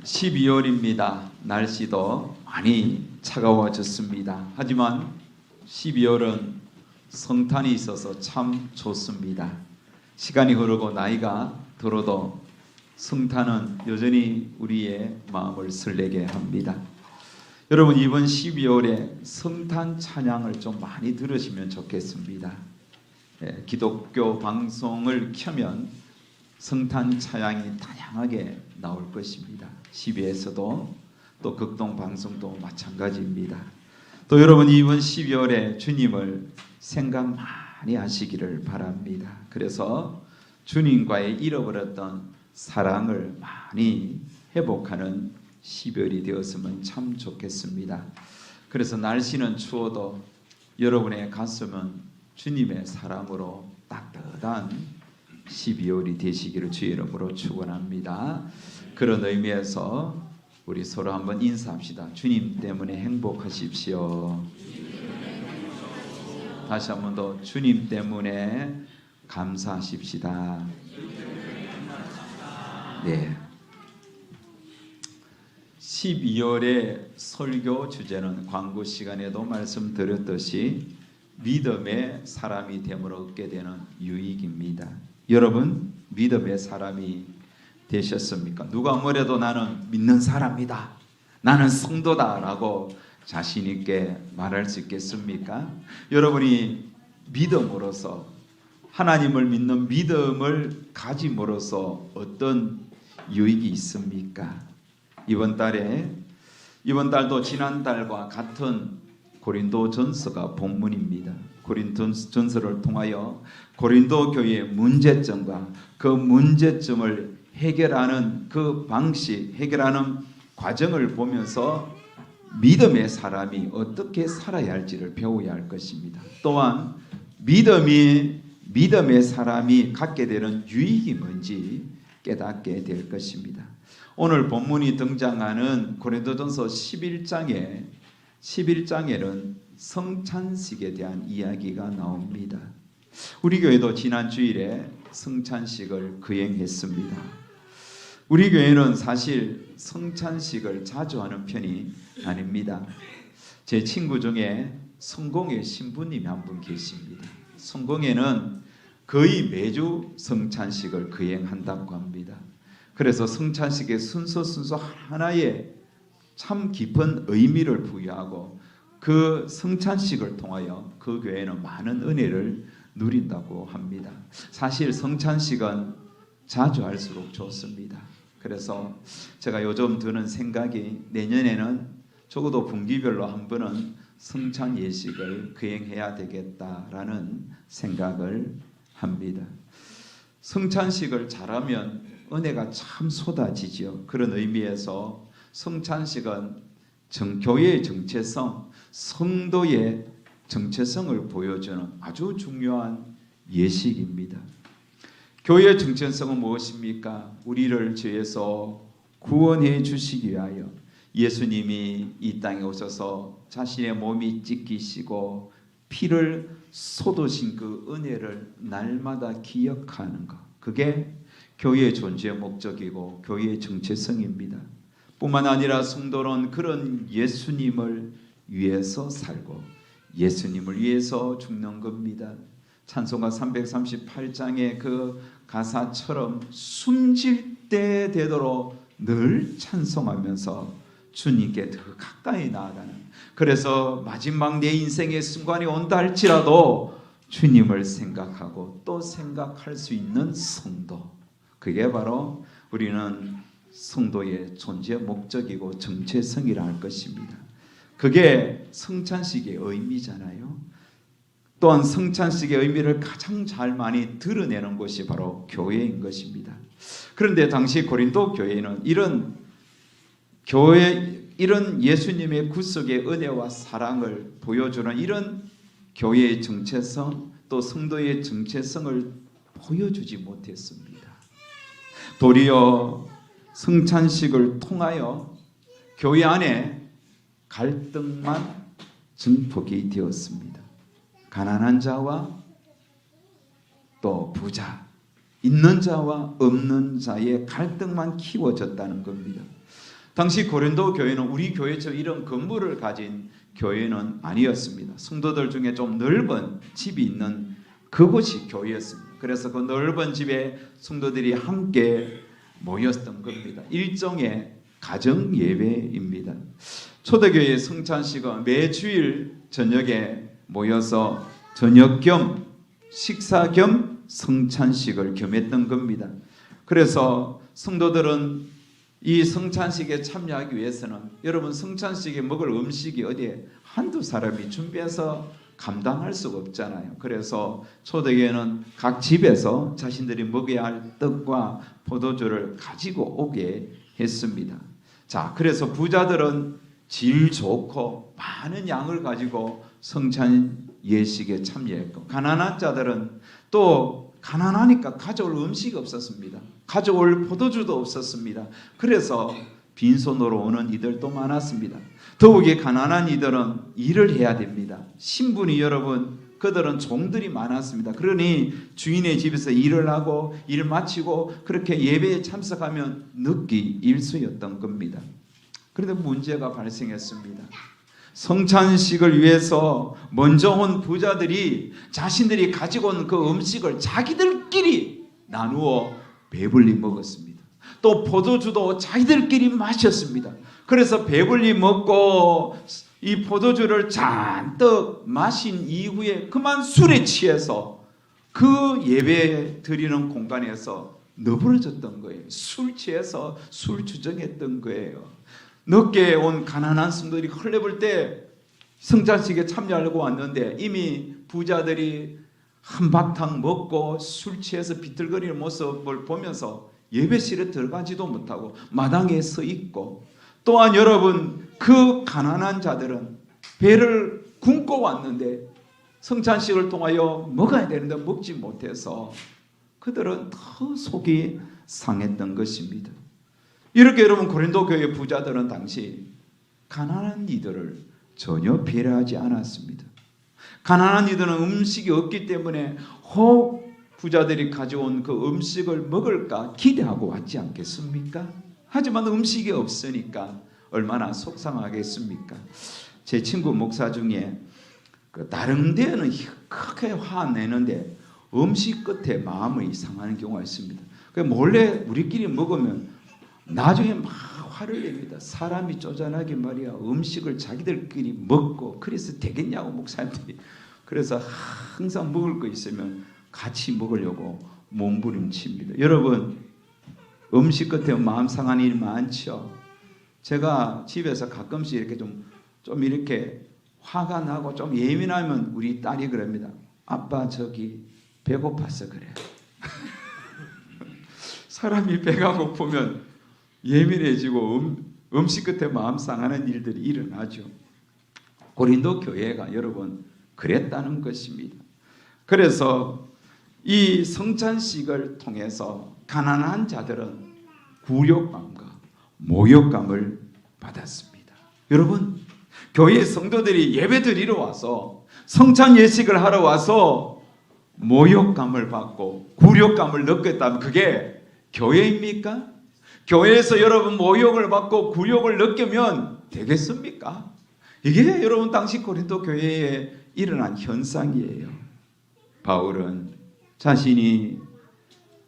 12월입니다. 날씨도 많이 차가워졌습니다. 하지만 12월은 성탄이 있어서 참 좋습니다. 시간이 흐르고 나이가 들어도 성탄은 여전히 우리의 마음을 설레게 합니다. 여러분, 이번 12월에 성탄 찬양을 좀 많이 들으시면 좋겠습니다. 기독교 방송을 켜면 성탄 찬양이 다양하게 나올 것입니다. TV에서도 또 극동 방송도 마찬가지입니다. 또 여러분, 이번 12월에 주님을 생각 많이 하시기를 바랍니다. 그래서 주님과의 잃어버렸던 사랑을 많이 회복하는 12월이 되었으면 참 좋겠습니다. 그래서 날씨는 추워도 여러분의 가슴은 주님의 사랑으로 따뜻한 12월이 되시기를 주의 이름으로 축원합니다. 그런 의미에서 우리 서로 한번 인사합시다. 주님 때문에 행복하십시오. 다시 한번 더 주님 때문에 감사하십시다. 네. 12월의 설교 주제는 광고 시간에도 말씀드렸듯이 믿음의 사람이 됨으로 얻게 되는 유익입니다. 여러분, 믿음의 사람이 되셨습니까? 누가 뭐래도 나는 믿는 사람이다, 나는 성도다 라고 자신 있게 말할 수 있겠습니까? 여러분이 믿음으로써, 하나님을 믿는 믿음을 가짐으로써 어떤 유익이 있습니까? 이번 달도 지난달과 같은 고린도전서가 본문입니다. 고린도전서를 통하여 고린도 교회의 문제점과 그 문제점을 해결하는 그 방식, 해결하는 과정을 보면서 믿음의 사람이 어떻게 살아야 할지를 배워야 할 것입니다. 또한 믿음의 사람이 갖게 되는 유익이 뭔지 깨닫게 될 것입니다. 오늘 본문이 등장하는 고린도전서 11장에는 성찬식에 대한 이야기가 나옵니다. 우리 교회도 지난 주일에 성찬식을 거행했습니다. 우리 교회는 사실 성찬식을 자주 하는 편이 아닙니다. 제 친구 중에 성공회 신부님이 한 분 계십니다. 성공회는 거의 매주 성찬식을 거행한다고 합니다. 그래서 성찬식의 순서 하나에 참 깊은 의미를 부여하고 그 성찬식을 통하여 그 교회는 많은 은혜를 누린다고 합니다. 사실 성찬식은 자주 할수록 좋습니다. 그래서 제가 요즘 드는 생각이 내년에는 적어도 분기별로 한 번은 성찬 예식을 거행해야 되겠다라는 생각을 합니다. 성찬식을 잘하면 은혜가 참 쏟아지죠. 그런 의미에서 성찬식은 교회의 정체성, 성도의 정체성을 보여주는 아주 중요한 예식입니다. 교회의 정체성은 무엇입니까? 우리를 죄에서 구원해 주시기 위하여 예수님이 이 땅에 오셔서 자신의 몸이 찢기시고 피를 쏟으신 그 은혜를 날마다 기억하는 것, 그게 교회의 존재 목적이고 교회의 정체성입니다. 뿐만 아니라 성도는 그런 예수님을 위해서 살고 예수님을 위해서 죽는 겁니다. 찬송가 338장의 그 가사처럼 숨질 때 되도록 늘 찬송하면서 주님께 더 가까이 나아가는, 그래서 마지막 내 인생의 순간이 온다 할지라도 주님을 생각하고 또 생각할 수 있는 성도, 그게 바로 우리는 성도의 존재 목적이고 정체성이라 할 것입니다. 그게 성찬식의 의미잖아요. 또한 성찬식의 의미를 가장 잘 많이 드러내는 것이 바로 교회인 것입니다. 그런데 당시 고린도 교회는 이런 예수님의 구속의 은혜와 사랑을 보여주는 이런 교회의 정체성, 또 성도의 정체성을 보여주지 못했습니다. 도리어 성찬식을 통하여 교회 안에 갈등만 증폭이 되었습니다. 가난한 자와 또 부자, 있는 자와 없는 자의 갈등만 키워졌다는 겁니다. 당시 고린도 교회는 우리 교회처럼 이런 건물을 가진 교회는 아니었습니다. 성도들 중에 좀 넓은 집이 있는 그곳이 교회였습니다. 그래서 그 넓은 집에 성도들이 함께 모였던 겁니다. 일종의 가정 예배입니다. 초대교회 성찬식은 매주일 저녁에 모여서 저녁 겸 식사 겸 성찬식을 겸했던 겁니다. 그래서 성도들은 이 성찬식에 참여하기 위해서는 여러분 성찬식에 먹을 음식이 어디에 한두 사람이 준비해서 감당할 수가 없잖아요. 그래서 초대교회는 각 집에서 자신들이 먹어야 할 떡과 포도주를 가지고 오게 했습니다. 자, 그래서 부자들은 질 좋고 많은 양을 가지고 성찬 예식에 참여했고, 가난한 자들은 또 가난하니까 가져올 음식이 없었습니다. 가져올 포도주도 없었습니다. 그래서 빈손으로 오는 이들도 많았습니다. 더욱이 가난한 이들은 일을 해야 됩니다. 신분이 여러분, 그들은 종들이 많았습니다. 그러니 주인의 집에서 일을 하고 일 마치고 그렇게 예배에 참석하면 늦기 일수였던 겁니다. 그런데 문제가 발생했습니다. 성찬식을 위해서 먼저 온 부자들이 자신들이 가지고 온 그 음식을 자기들끼리 나누어 배불리 먹었습니다. 또 포도주도 자기들끼리 마셨습니다. 그래서 배불리 먹고 이 포도주를 잔뜩 마신 이후에 그만 술에 취해서 그 예배 드리는 공간에서 너부러졌던 거예요. 술 취해서 술 주정했던 거예요. 늦게 온 가난한 성도들이 헐레벌 때 성찬식에 참여하려고 왔는데 이미 부자들이 한바탕 먹고 술 취해서 비틀거리는 모습을 보면서 예배실에 들어가지도 못하고 마당에 서 있고, 또한 여러분 그 가난한 자들은 배를 굶고 왔는데 성찬식을 통하여 먹어야 되는데 먹지 못해서 그들은 더 속이 상했던 것입니다. 이렇게 여러분 고린도 교회 부자들은 당시 가난한 이들을 전혀 배려하지 않았습니다. 가난한 이들은 음식이 없기 때문에 혹 부자들이 가져온 그 음식을 먹을까 기대하고 왔지 않겠습니까? 하지만 음식이 없으니까 얼마나 속상하겠습니까? 제 친구 목사 중에 다른 데는 크게 화내는데 음식 끝에 마음이 상하는 경우가 있습니다. 몰래 우리끼리 먹으면 나중에 막 화를 냅니다. 사람이 쪼잔하게 말이야 음식을 자기들끼리 먹고 그래서 되겠냐고 목사님들이. 그래서 항상 먹을 거 있으면 같이 먹으려고 몸부림칩니다. 여러분 음식 끝에 마음 상한 일 많죠. 제가 집에서 가끔씩 이렇게 좀 이렇게 화가 나고 좀 예민하면 우리 딸이 그럽니다. 아빠 저기 배고파서 그래. 사람이 배가 고프면 예민해지고 음식 끝에 마음 상하는 일들이 일어나죠. 고린도 교회가 여러분 그랬다는 것입니다. 그래서 이 성찬식을 통해서 가난한 자들은 굴욕감과 모욕감을 받았습니다. 여러분 교회 성도들이 예배 드리러 와서 성찬 예식을 하러 와서 모욕감을 받고 굴욕감을 느꼈다면 그게 교회입니까? 교회에서 여러분 모욕을 받고 굴욕을 느끼면 되겠습니까? 이게 여러분 당시 고린도 교회에 일어난 현상이에요. 바울은 자신이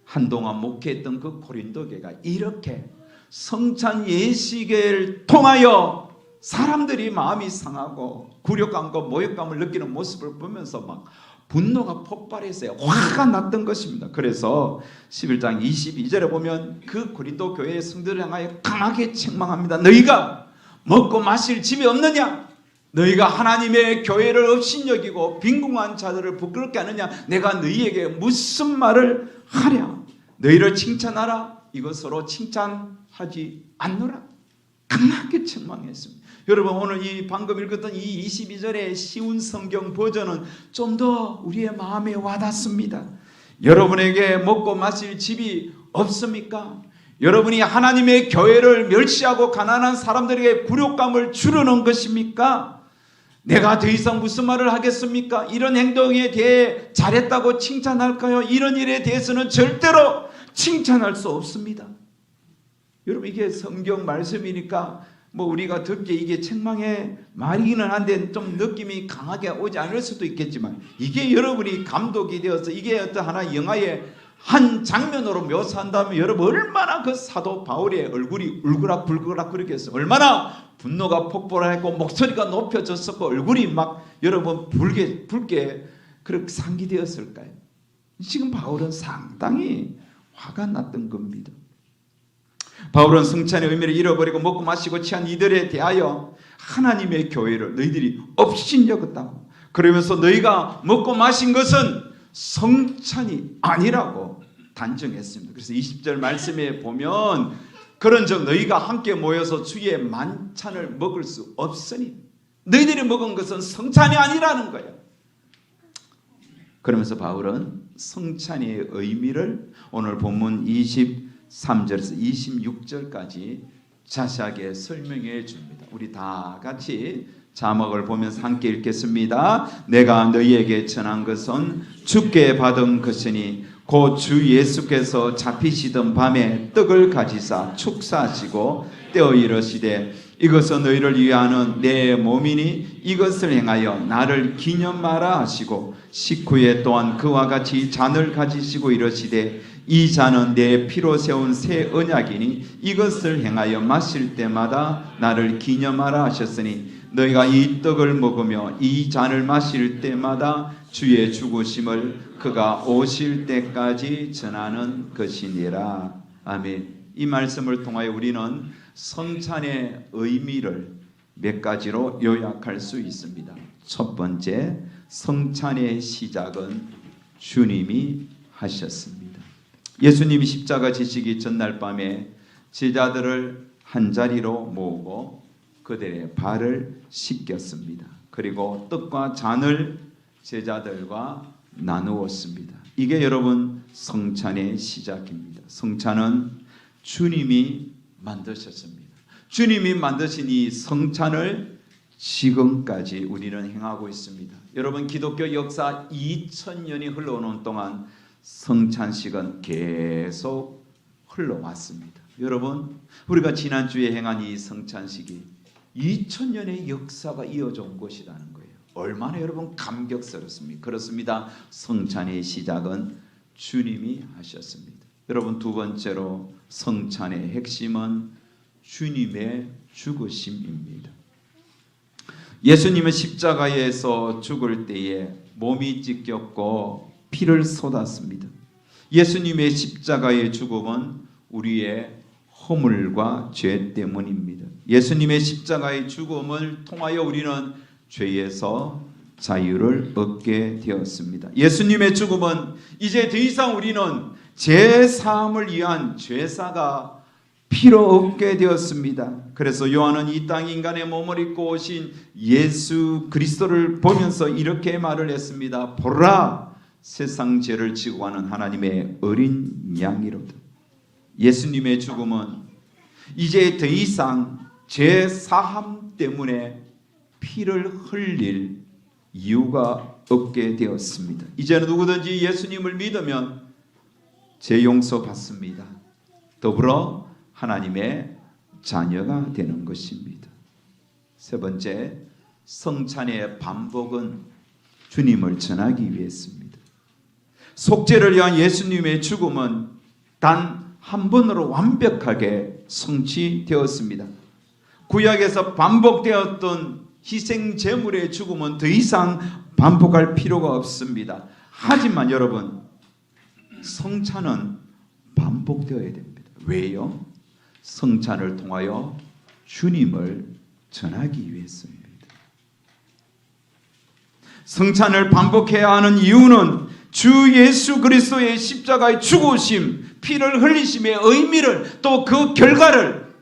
한동안 목회했던 그 고린도 교회가 이렇게 성찬 예식을 통하여 사람들이 마음이 상하고 굴욕감과 모욕감을 느끼는 모습을 보면서 막 분노가 폭발했어요. 화가 났던 것입니다. 그래서 11장 22절에 보면 그 고린도 교회의 성도들을 향하여 강하게 책망합니다. 너희가 먹고 마실 집이 없느냐? 너희가 하나님의 교회를 업신여기고 빈궁한 자들을 부끄럽게 하느냐? 내가 너희에게 무슨 말을 하랴? 너희를 칭찬하라? 이것으로 칭찬하지 않노라? 강하게 책망했습니다. 여러분 오늘 이 방금 읽었던 이 22절의 쉬운 성경 버전은 좀 더 우리의 마음에 와닿습니다. 여러분에게 먹고 마실 집이 없습니까? 여러분이 하나님의 교회를 멸시하고 가난한 사람들에게 굴욕감을 주려는 것입니까? 내가 더 이상 무슨 말을 하겠습니까? 이런 행동에 대해 잘했다고 칭찬할까요? 이런 일에 대해서는 절대로 칭찬할 수 없습니다. 여러분 이게 성경 말씀이니까 뭐 우리가 듣기에 이게 책망의 말이기는 한데 좀 느낌이 강하게 오지 않을 수도 있겠지만 이게 여러분이 감독이 되어서 이게 어떤 하나의 영화의 한 장면으로 묘사한다면 여러분 얼마나 그 사도 바울의 얼굴이 울그락불그락 그렇겠어요. 얼마나 분노가 폭발했고 목소리가 높여졌었고 얼굴이 막 여러분 붉게 그렇게 상기되었을까요? 지금 바울은 상당히 화가 났던 겁니다. 바울은 성찬의 의미를 잃어버리고 먹고 마시고 취한 이들에 대하여 하나님의 교회를 너희들이 업신여겼다고, 그러면서 너희가 먹고 마신 것은 성찬이 아니라고 단정했습니다. 그래서 20절 말씀에 보면 그런즉 너희가 함께 모여서 주의 만찬을 먹을 수 없으니 너희들이 먹은 것은 성찬이 아니라는 거예요. 그러면서 바울은 성찬의 의미를 오늘 본문 23절에서 26절까지 자세하게 설명해 줍니다. 우리 다 같이 자막을 보면서 함께 읽겠습니다. 내가 너희에게 전한 것은 주께 받은 것이니 곧 주 예수께서 잡히시던 밤에 떡을 가지사 축사하시고 떼어 이르시되 이것은 너희를 위하는 내 몸이니 이것을 행하여 나를 기념하라 하시고 식후에 또한 그와 같이 잔을 가지시고 이르시되 이 잔은 내 피로 세운 새 언약이니 이것을 행하여 마실 때마다 나를 기념하라 하셨으니 너희가 이 떡을 먹으며 이 잔을 마실 때마다 주의 죽으심을 그가 오실 때까지 전하는 것이니라. 아멘. 이 말씀을 통하여 우리는 성찬의 의미를 몇 가지로 요약할 수 있습니다. 첫 번째, 성찬의 시작은 주님이 하셨습니다. 예수님이 십자가 지시기 전날 밤에 제자들을 한자리로 모으고 그들의 발을 씻겼습니다. 그리고 떡과 잔을 제자들과 나누었습니다. 이게 여러분 성찬의 시작입니다. 성찬은 주님이 만드셨습니다. 주님이 만드신 이 성찬을 지금까지 우리는 행하고 있습니다. 여러분 기독교 역사 2000년이 흘러오는 동안 성찬식은 계속 흘러왔습니다. 여러분 우리가 지난주에 행한 이 성찬식이 2000년의 역사가 이어져 온 것이라는 거예요. 얼마나 여러분 감격스럽습니까? 그렇습니다. 성찬의 시작은 주님이 하셨습니다. 여러분 두 번째로 성찬의 핵심은 주님의 죽으심입니다. 예수님은 십자가에서 죽을 때에 몸이 찢겼고 피를 쏟았습니다. 예수님의 십자가의 죽음은 우리의 허물과 죄 때문입니다. 예수님의 십자가의 죽음을 통하여 우리는 죄에서 자유를 얻게 되었습니다. 예수님의 죽음은 이제 더 이상 우리는 죄 사함을 위한 죄사가 필요 없게 되었습니다. 그래서 요한은 이 땅 인간의 몸을 입고 오신 예수 그리스도를 보면서 이렇게 말을 했습니다. 보라, 세상 죄를 지고 가는 하나님의 어린 양이로다. 예수님의 죽음은 이제 더 이상 죄 사함 때문에 피를 흘릴 이유가 없게 되었습니다. 이제는 누구든지 예수님을 믿으면 죄 용서 받습니다. 더불어 하나님의 자녀가 되는 것입니다. 세 번째, 성찬의 반복은 주님을 전하기 위해서입니다. 속죄를 위한 예수님의 죽음은 단 한 번으로 완벽하게 성취되었습니다. 구약에서 반복되었던 희생 제물의 죽음은 더 이상 반복할 필요가 없습니다. 하지만 여러분, 성찬은 반복되어야 됩니다. 왜요? 성찬을 통하여 주님을 전하기 위해서입니다. 성찬을 반복해야 하는 이유는 주 예수 그리스도의 십자가의 죽으심, 피를 흘리심의 의미를 또 그 결과를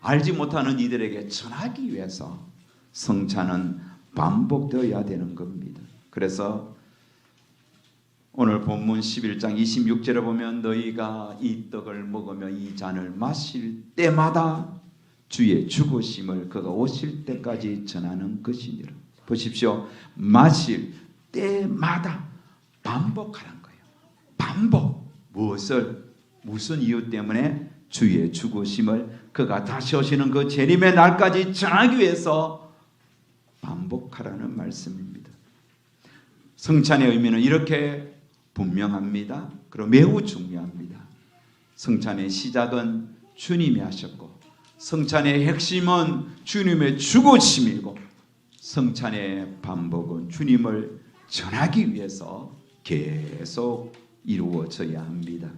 알지 못하는 이들에게 전하기 위해서 성찬은 반복되어야 되는 겁니다. 그래서 오늘 본문 11장 26절에 보면 너희가 이 떡을 먹으며 이 잔을 마실 때마다 주의 죽으심을 그가 오실 때까지 전하는 것이니라. 보십시오. 마실 때마다 반복하는 거예요. 반복. 무엇을? 무슨 이유 때문에? 주의 죽으심을 그가 다시 오시는 그 재림의 날까지 전하기 위해서 반복하라는 말씀입니다. 성찬의 의미는 이렇게 분명합니다. 그리고 매우 중요합니다. 성찬의 시작은 주님이 하셨고, 성찬의 핵심은 주님의 죽으심이고, 성찬의 반복은 주님을 전하기 위해서 계속 이루어져야 합니다.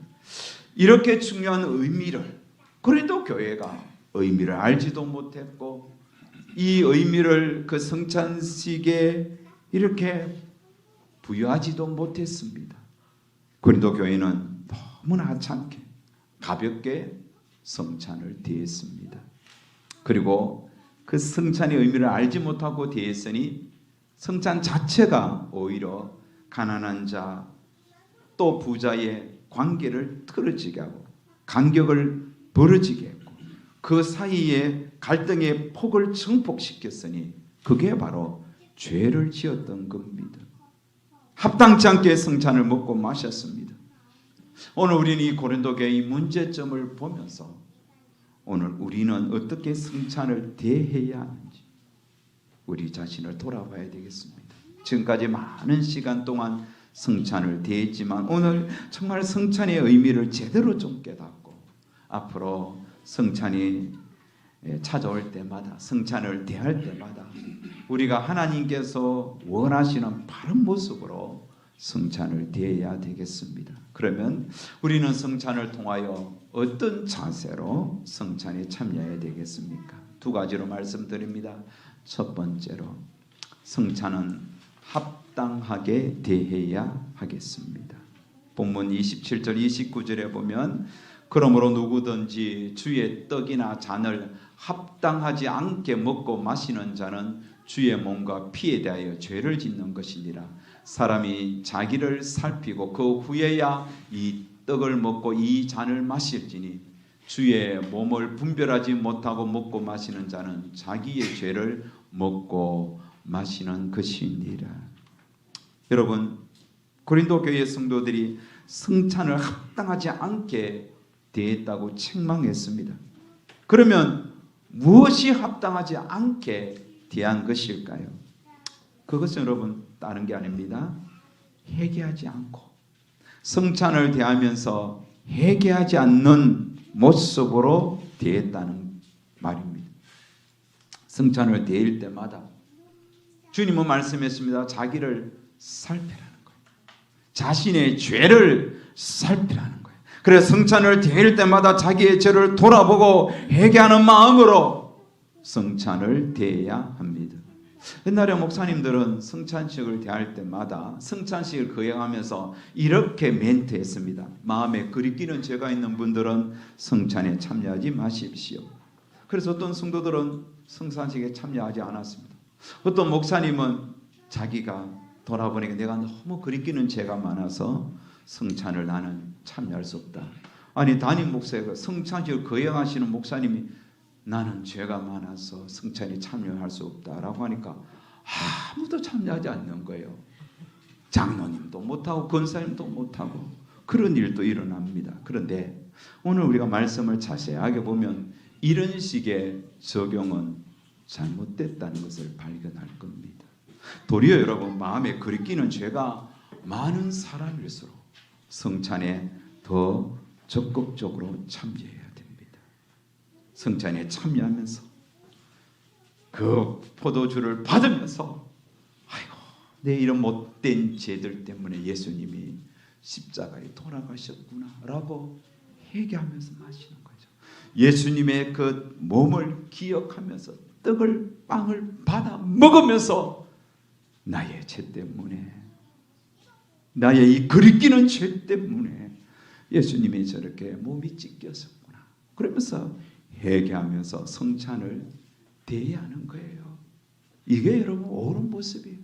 이렇게 중요한 의미를 그래도 교회가 의미를 알지도 못했고, 이 의미를 그 성찬식에 이렇게 부여하지도 못했습니다. 고린도 교회는 너무나 하찮게 가볍게 성찬을 대했습니다. 그리고 그 성찬의 의미를 알지 못하고 대했으니 성찬 자체가 오히려 가난한 자 또 부자의 관계를 틀어지게 하고 간격을 벌어지게 했고, 그 사이에 갈등의 폭을 증폭시켰으니 그게 바로 죄를 지었던 겁니다. 합당치 않게 성찬을 먹고 마셨습니다. 오늘 우리는 이 고린도 교회의 문제점을 보면서 오늘 우리는 어떻게 성찬을 대해야 하는지 우리 자신을 돌아봐야 되겠습니다. 지금까지 많은 시간 동안 성찬을 대했지만 오늘 정말 성찬의 의미를 제대로 좀 깨닫고 앞으로 성찬이 찾아올 때마다, 성찬을 대할 때마다 우리가 하나님께서 원하시는 바른 모습으로 성찬을 대해야 되겠습니다. 그러면 우리는 성찬을 통하여 어떤 자세로 성찬에 참여해야 되겠습니까? 두 가지로 말씀드립니다. 첫 번째로, 성찬은 합당하게 대해야 하겠습니다. 본문 27절 29절에 보면, 그러므로 누구든지 주의 떡이나 잔을 합당하지 않게 먹고 마시는 자는 주의 몸과 피에 대하여 죄를 짓는 것이니라. 사람이 자기를 살피고 그 후에야 이 떡을 먹고 이 잔을 마실지니 주의 몸을 분별하지 못하고 먹고 마시는 자는 자기의 죄를 먹고 마시는 것이니라. 여러분, 고린도 교회 성도들이 성찬을 합당하지 않게 대했다고 책망했습니다. 그러면 무엇이 합당하지 않게 대한 것일까요? 그것은 여러분 다른 게 아닙니다. 회개하지 않고 성찬을 대하면서 회개하지 않는 모습으로 대했다는 말입니다. 성찬을 대할 때마다 주님은 말씀했습니다. 자기를 살피라는 거예요. 자신의 죄를 살피라는 거예요. 그래서 성찬을 대할 때마다 자기의 죄를 돌아보고 회개하는 마음으로 성찬을 대해야 합니다. 옛날에 목사님들은 성찬식을 대할 때마다 성찬식을 거행하면서 이렇게 멘트했습니다. 마음에 그리끼는 죄가 있는 분들은 성찬에 참여하지 마십시오. 그래서 어떤 성도들은 성찬식에 참여하지 않았습니다. 어떤 목사님은 자기가 돌아보니까 내가 너무 그리끼는 죄가 많아서 성찬을 나는 참여할 수 없다. 아니, 담임 목사가 성찬식을 거행하시는 목사님이 나는 죄가 많아서 성찬에 참여할 수 없다라고 하니까 아무도 참여하지 않는 거예요. 장로님도 못하고 권사님도 못하고 그런 일도 일어납니다. 그런데 오늘 우리가 말씀을 자세하게 보면 이런 식의 적용은 잘못됐다는 것을 발견할 겁니다. 도리어 여러분, 마음에 그리끼는 죄가 많은 사람일수록 성찬에 더 적극적으로 참여해야 됩니다. 성찬에 참여하면서 그 포도주를 받으면서 아이고, 내 이런 못된 죄들 때문에 예수님이 십자가에 돌아가셨구나 라고 회개하면서 마시는 거죠. 예수님의 그 몸을 기억하면서 빵을 받아 먹으면서 나의 죄 때문에, 나의 이 그리끼는 죄 때문에 예수님이 저렇게 몸이 찢겼었구나 그러면서 회개하면서 성찬을 대해야 하는 거예요. 이게 여러분 옳은 모습이에요.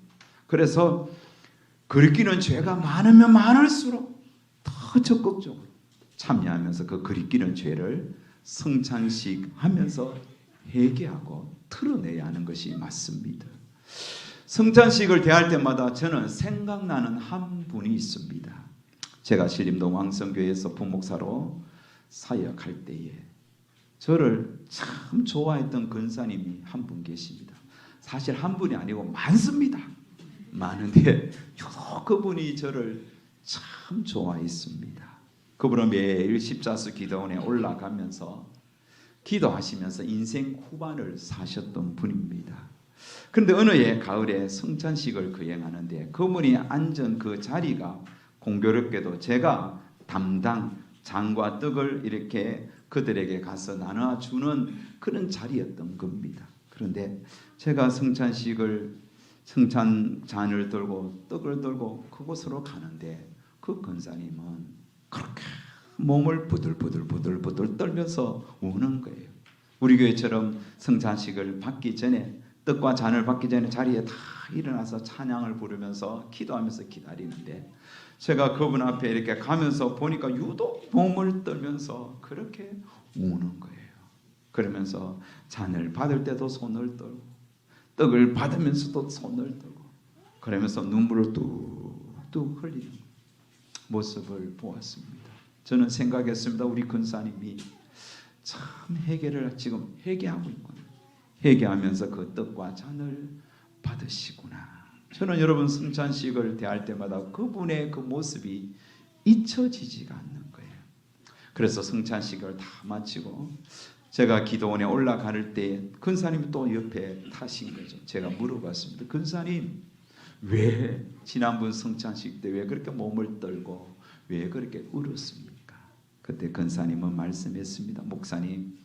그래서 그리끼는 죄가 많으면 많을수록 더 적극적으로 참여하면서 그 그리끼는 죄를 성찬식 하면서 회개하고 털어내야 하는 것이 맞습니다. 성찬식을 대할 때마다 저는 생각나는 한 분이 있습니다. 제가 신림동 왕성교회에서 부목사로 사역할 때에 저를 참 좋아했던 권사님이 한 분 계십니다. 사실 한 분이 아니고 많습니다. 많은데 유독 그분이 저를 참 좋아했습니다. 그분은 매일 십자수 기도원에 올라가면서 기도하시면서 인생 후반을 사셨던 분입니다. 그런데 어느 해 가을에 성찬식을 거행하는데 그분이 앉은 그 자리가 공교롭게도 제가 담당 장과 떡을 이렇게 그들에게 가서 나눠주는 그런 자리였던 겁니다. 그런데 제가 성찬잔을 들고 떡을 들고 그곳으로 가는데 그 권사님은 그렇게 몸을 부들부들 떨면서 우는 거예요. 우리 교회처럼 성찬식을 받기 전에 떡과 잔을 받기 전에 자리에 다 일어나서 찬양을 부르면서 기도하면서 기다리는데 제가 그분 앞에 이렇게 가면서 보니까 유독 몸을 떨면서 그렇게 우는 거예요. 그러면서 잔을 받을 때도 손을 떨고 떡을 받으면서도 손을 떨고 그러면서 눈물을 뚝뚝 흘리는 모습을 보았습니다. 저는 생각했습니다. 우리 권사님이 참 회개를 지금 회개하고 있구나. 회개하면서 그 떡과 잔을 받으시구나. 저는 여러분 성찬식을 대할 때마다 그분의 그 모습이 잊혀지지가 않는 거예요. 그래서 성찬식을 다 마치고 제가 기도원에 올라갈 때 권사님이 또 옆에 타신 거죠. 제가 물어봤습니다. 권사님 왜 지난번 성찬식 때 왜 그렇게 몸을 떨고 왜 그렇게 울었습니까? 그때 권사님은 말씀했습니다. 목사님,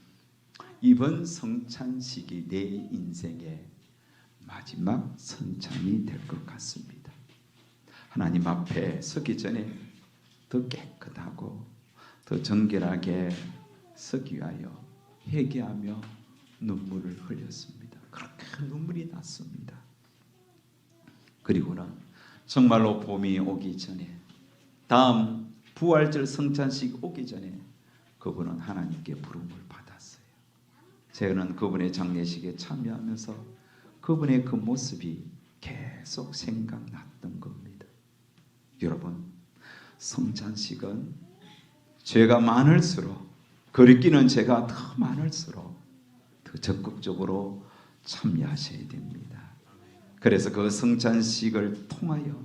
이번 성찬식이 내 인생의 마지막 성찬이 될 것 같습니다. 하나님 앞에 서기 전에 더 깨끗하고 더 정결하게 서기 위하여 회개하며 눈물을 흘렸습니다. 그렇게 눈물이 났습니다. 그리고는 정말로 봄이 오기 전에 다음 부활절 성찬식 오기 전에 그분은 하나님께 부름을 받았어요. 저는 그분의 장례식에 참여하면서 그분의 그 모습이 계속 생각났던 겁니다. 여러분, 성찬식은 죄가 많을수록 거리끼는 죄가 더 많을수록 더 적극적으로 참여하셔야 됩니다. 그래서 그 성찬식을 통하여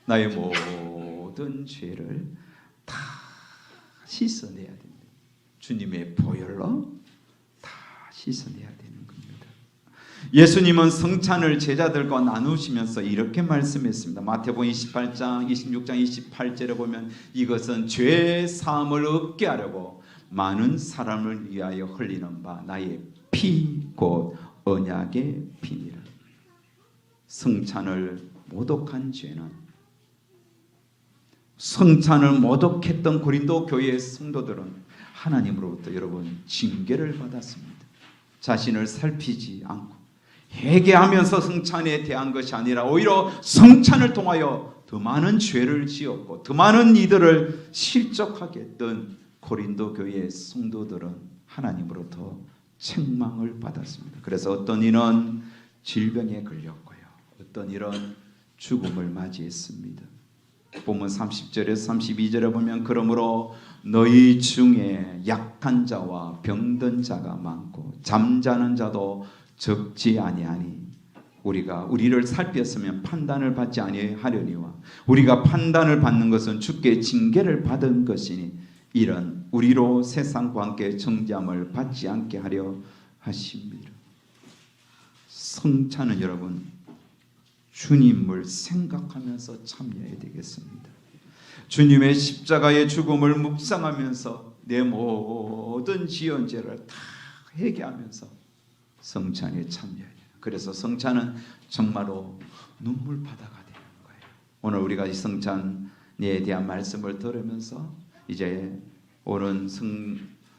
나의 모든 죄를 다 씻어내야 됩니다. 주님의 보혈로 다 씻어내야 되는 겁니다. 예수님은 성찬을 제자들과 나누시면서 이렇게 말씀했습니다. 마태복음 28장 26장 28절에 보면 이것은 죄 사함을 얻게 하려고 많은 사람을 위하여 흘리는 바 나의 피 곧 언약의 피니라. 성찬을 모독한 죄는 성찬을 모독했던 고린도 교회의 성도들은 하나님으로부터 여러분 징계를 받았습니다. 자신을 살피지 않고 회개하면서 성찬에 대한 것이 아니라 오히려 성찬을 통하여 더 많은 죄를 지었고 더 많은 이들을 실족하게 했던 고린도 교회의 성도들은 하나님으로부터 책망을 받았습니다. 그래서 어떤 이는 질병에 걸렸고요. 어떤 이는 죽음을 맞이했습니다. 보면 30절에서 32절에 보면 그러므로 너희 중에 약한 자와 병든 자가 많고 잠자는 자도 적지 아니하니 우리가 우리를 살폈으면 판단을 받지 아니하려니와 우리가 판단을 받는 것은 주께 징계를 받은 것이니 이런 우리로 세상과 함께 정죄함을 받지 않게 하려 하십니다. 성찬은 여러분 주님을 생각하면서 참여해야 되겠습니다. 주님의 십자가의 죽음을 묵상하면서 내 모든 지은 죄를 다 회개하면서 성찬에 참여해야 돼요. 그래서 성찬은 정말로 눈물바다가 되는 거예요. 오늘 우리가 이 성찬에 대한 말씀을 들으면서 이제 오는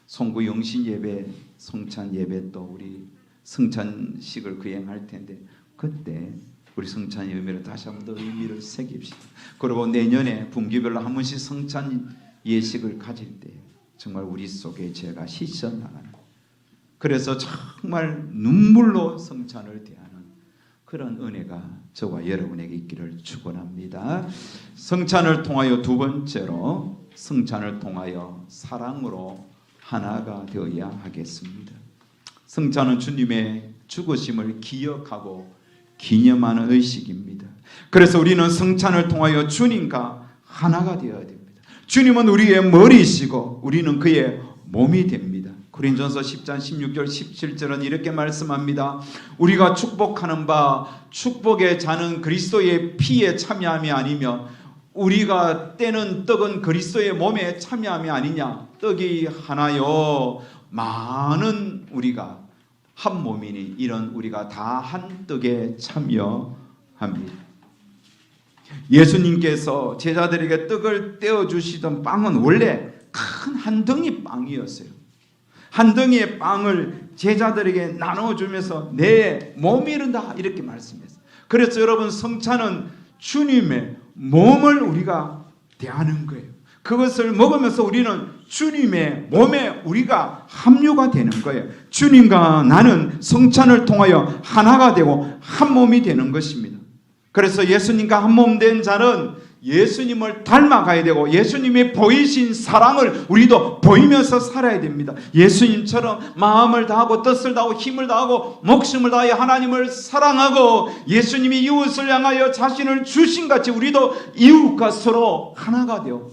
송구 영신 예배, 성찬 예배 또 우리 성찬식을 거행할 텐데 그때 우리 성찬의 의미를 다시 한번 더 의미를 새깁시다. 그리고 내년에 분기별로 한 번씩 성찬 예식을 가질 때 정말 우리 속에 죄가 씻어나가는 그래서 정말 눈물로 성찬을 대하는 그런 은혜가 저와 여러분에게 있기를 축원합니다. 성찬을 통하여 두 번째로 성찬을 통하여 사랑으로 하나가 되어야 하겠습니다. 성찬은 주님의 죽으심을 기억하고 기념하는 의식입니다. 그래서 우리는 성찬을 통하여 주님과 하나가 되어야 됩니다. 주님은 우리의 머리이시고 우리는 그의 몸이 됩니다. 고린도전서 10장 16절 17절은 이렇게 말씀합니다. 우리가 축복하는 바 축복의 잔은 그리스도의 피에 참여함이 아니며 우리가 떼는 떡은 그리스도의 몸에 참여함이 아니냐. 떡이 하나요 많은 우리가 한 몸이니 이런 우리가 다 한 떡에 참여합니다. 예수님께서 제자들에게 떡을 떼어주시던 빵은 원래 큰 한 덩이 빵이었어요. 한 덩이의 빵을 제자들에게 나눠주면서 내 몸이른다 이렇게 말씀했어요. 그래서 여러분 성찬은 주님의 몸을 우리가 대하는 거예요. 그것을 먹으면서 우리는 주님의 몸에 우리가 합류가 되는 거예요. 주님과 나는 성찬을 통하여 하나가 되고 한 몸이 되는 것입니다. 그래서 예수님과 한 몸 된 자는 예수님을 닮아가야 되고 예수님이 보이신 사랑을 우리도 보이면서 살아야 됩니다. 예수님처럼 마음을 다하고 뜻을 다하고 힘을 다하고 목숨을 다하여 하나님을 사랑하고 예수님이 이웃을 향하여 자신을 주신 같이 우리도 이웃과 서로 하나가 되어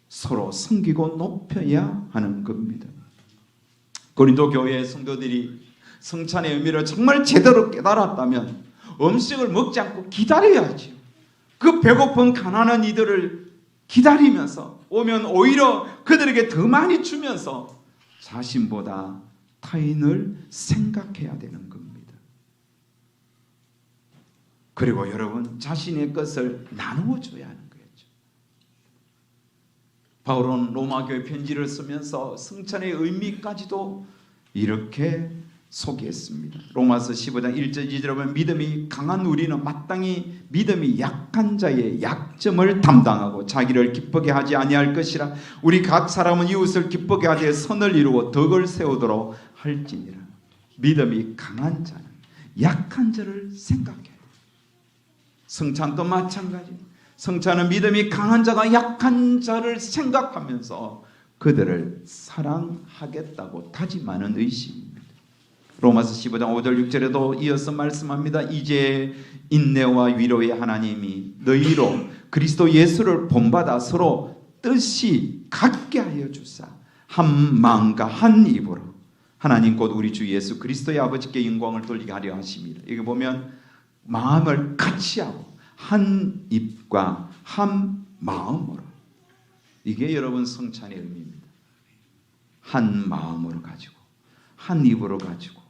서로 섬기고 높여야 하는 겁니다. 고린도 교회의 성도들이 성찬의 의미를 정말 제대로 깨달았다면 음식을 먹지 않고 기다려야지. 그 배고픈 가난한 이들을 기다리면서 오면 오히려 그들에게 더 많이 주면서 자신보다 타인을 생각해야 되는 겁니다. 그리고 여러분 자신의 것을 나누어 줘야 하는 거였죠. 바울은 로마교회 편지를 쓰면서 성찬의 의미까지도 이렇게 소개했습니다. 로마서 15장 1절 2절에 보면 믿음이 강한 우리는 마땅히 믿음이 약한 자의 약점을 담당하고 자기를 기쁘게 하지 아니할 것이라. 우리 각 사람은 이웃을 기쁘게 하되 선을 이루고 덕을 세우도록 할지니라. 믿음이 강한 자는 약한 자를 생각해요. 성찬도 마찬가지. 성찬은 믿음이 강한 자가 약한 자를 생각하면서 그들을 사랑하겠다고 다짐하는 의식입니다. 로마서 15장 5절 6절에도 이어서 말씀합니다. 이제 인내와 위로의 하나님이 너희로 그리스도 예수를 본받아 서로 뜻이 같게 하여 주사 한 마음과 한 입으로 하나님 곧 우리 주 예수 그리스도의 아버지께 영광을 돌리게 하려 하십니다. 여기 보면 마음을 같이 하고 한 입과 한 마음으로, 이게 여러분 성찬의 의미입니다. 한 마음으로 가지고 한 입으로 가지고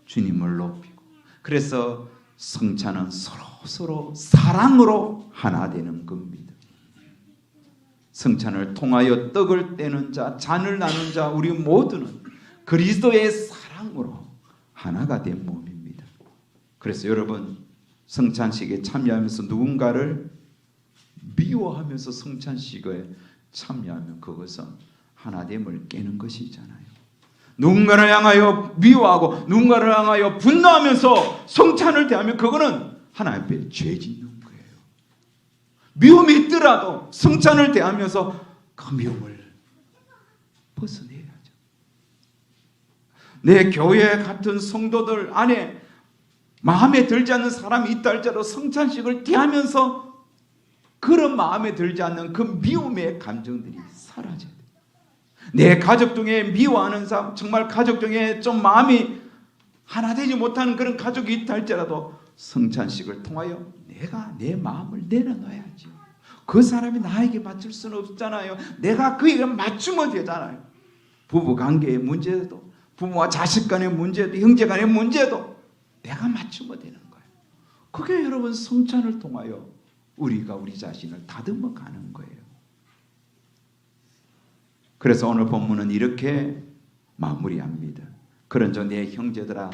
주님을 높이고, 그래서 성찬은 서로 사랑으로 하나 되는 겁니다. 성찬을 통하여 떡을 떼는 자, 잔을 나눈 자, 우리 모두는 그리스도의 사랑으로 하나가 된 몸입니다. 그래서 여러분 성찬식에 참여하면서 누군가를 미워하면서 성찬식에 참여하면 그것은 하나됨을 깨는 것이잖아요. 누군가를 향하여 미워하고 누군가를 향하여 분노하면서 성찬을 대하면 그거는 하나님 앞에 죄 짓는 거예요. 미움이 있더라도 성찬을 대하면서 그 미움을 벗어내야죠. 내 교회 같은 성도들 안에 마음에 들지 않는 사람이 있다 할지라도 성찬식을 대하면서 그런 마음에 들지 않는 그 미움의 감정들이 사라져야 돼요. 내 가족 중에 미워하는 사람, 정말 가족 중에 좀 마음이 하나 되지 못하는 그런 가족이 있다 할지라도 성찬식을 통하여 내가 내 마음을 내려놔야지. 그 사람이 나에게 맞출 수는 없잖아요. 내가 그에게 맞추면 되잖아요. 부부 관계의 문제도, 부모와 자식 간의 문제도, 형제 간의 문제도 내가 맞추면 되는 거예요. 그게 여러분 성찬을 통하여 우리가 우리 자신을 다듬어 가는 거예요. 그래서 오늘 본문은 이렇게 마무리합니다. 그런즉 내 형제들아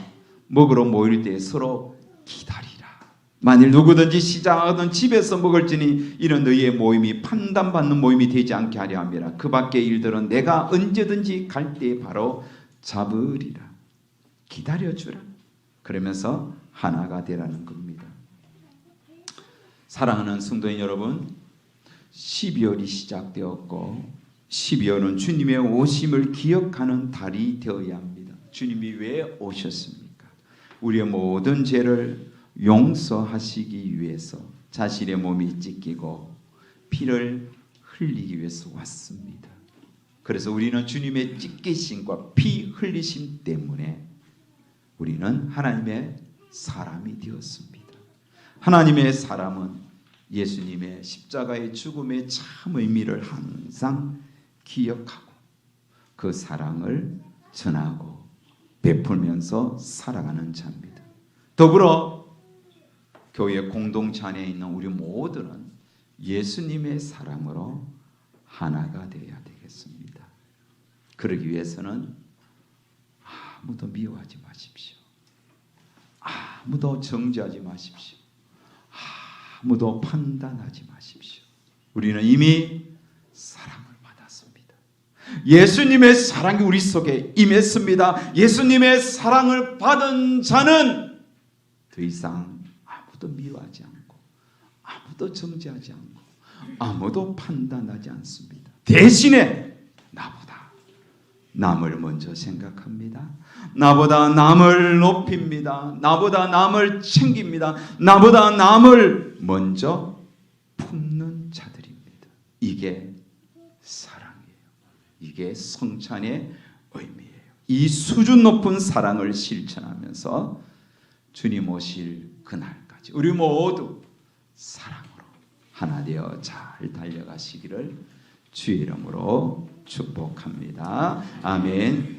먹으러 모일 때 서로 기다리라. 만일 누구든지 시장하던 집에서 먹을지니 이런 너희의 모임이 판단받는 모임이 되지 않게 하려 함이라. 그 밖의 일들은 내가 언제든지 갈 때 바로 잡으리라. 기다려주라. 그러면서 하나가 되라는 겁니다. 사랑하는 성도인 여러분, 12월이 시작되었고 12월은 주님의 오심을 기억하는 달이 되어야 합니다. 주님이 왜 오셨습니까? 우리의 모든 죄를 용서하시기 위해서 자신의 몸이 찢기고 피를 흘리기 위해서 왔습니다. 그래서 우리는 주님의 찢기심과 피 흘리심 때문에 우리는 하나님의 사람이 되었습니다. 하나님의 사람은 예수님의 십자가의 죽음의 참 의미를 항상 기억하고 그 사랑을 전하고 베풀면서 살아가는 자입니다. 더불어 교회 공동체 안에 있는 우리 모두는 예수님의 사랑으로 하나가 되어야 되겠습니다. 그러기 위해서는 아무도 미워하지 마십시오. 아무도 정죄하지 마십시오. 아무도 판단하지 마십시오. 우리는 이미 사랑을 받았습니다. 예수님의 사랑이 우리 속에 임했습니다. 예수님의 사랑을 받은 자는 더 이상 아무도 미워하지 않고 아무도 정죄하지 않고 아무도 판단하지 않습니다. 대신에 나보다 남을 먼저 생각합니다. 나보다 남을 높입니다. 나보다 남을 챙깁니다. 나보다 남을 먼저 품는 자들입니다. 이게 사랑이에요. 이게 성찬의 의미예요. 이 수준 높은 사랑을 실천하면서 주님 오실 그날까지 우리 모두 사랑으로 하나 되어 잘 달려가시기를 주의 이름으로 축복합니다. 아멘.